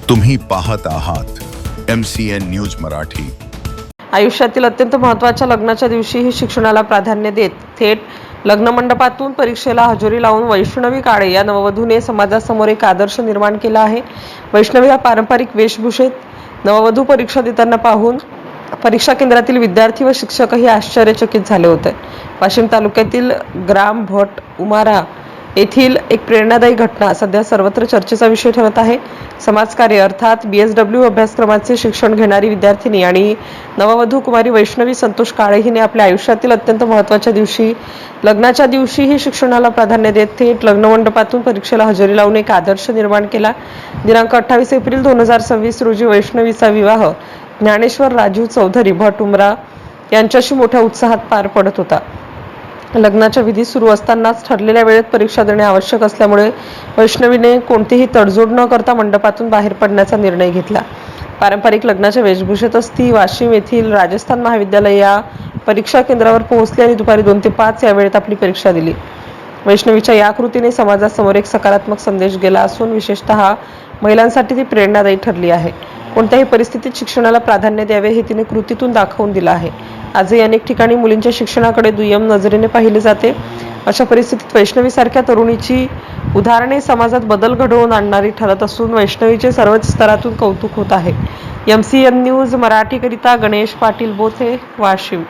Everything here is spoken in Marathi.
तुम्ही पाहत आहात MCN न्यूज मराठी। आयुष्यातील अत्यंत महत्त्वाच्या लग्नाच्या दिवशीही शिक्षणाला प्राधान्य देत थेट लग्नमंडपातून परीक्षेला हजेरी लावून वैष्णवी काळे या नववधूने समाजासमोर एक आदर्श निर्माण केला आहे। वैष्णवी या पारंपरिक वेशभूषेत नववधू परीक्षा देताना पाहून परीक्षा केंद्रातील विद्यार्थी व शिक्षकही आश्चर्यचकित झाले होते। वाशिम तालुक्यातील ग्राम भट उमारा येथील एक प्रेरणादायी घटना सध्या सर्वत्र चर्चेचा विषय ठरत आहे। समाजकार्य अर्थात BSW अभ्यासक्रमाचे शिक्षण घेणारी विद्यार्थिनी आणि नववधू कुमारी वैष्णवी संतोष काळे हिने आपल्या आयुष्यातील अत्यंत महत्त्वाच्या दिवशी लग्नाच्या दिवशीही शिक्षणाला प्राधान्य देत थेट लग्नमंडपातून परीक्षेला हजेरी लावून एक आदर्श निर्माण केला। दिनांक 28 एप्रिल 2026 रोजी वैष्णवीचा विवाह ज्ञानेश्वर राजू चौधरी भट उमरा यांच्याशी मोठ्या उत्साहात पार पडत होता। लग्नाच्या विधी सुरू असतानाच ठरलेल्या वेळेत परीक्षा देणे आवश्यक असल्यामुळे वैष्णवीने कोणतीही तडजोड न करता मंडपातून बाहेर पडण्याचा निर्णय घेतला। पारंपरिक लग्नाच्या वेशभूषेतच ती वाशिम येथील राजस्थान महाविद्यालय या परीक्षा केंद्रावर पोहोचली आणि दुपारी 2 ते 5 या वेळेत आपली परीक्षा दिली। वैष्णवीच्या या कृतीने समाजासमोर एक सकारात्मक संदेश गेला असून विशेषतः महिलांसाठी ती प्रेरणादायी ठरली आहे। कोणत्याही परिस्थितीत शिक्षणाला प्राधान्य द्यावे हे तिने कृतीतून दाखवून दिलं आहे। आजही अनेक ठिकाणी मुलींच्या शिक्षणाकडे दुय्यम नजरेने पाहिले जाते। अशा परिस्थितीत वैष्णवीसारख्या तरुणीची उदाहरणे समाजात बदल घडवून आणणारी ठरत असून वैष्णवीचे सर्वच स्तरातून कौतुक होत आहे। MCN न्यूज मराठीकरिता गणेश पाटील बोथे, वाशिम।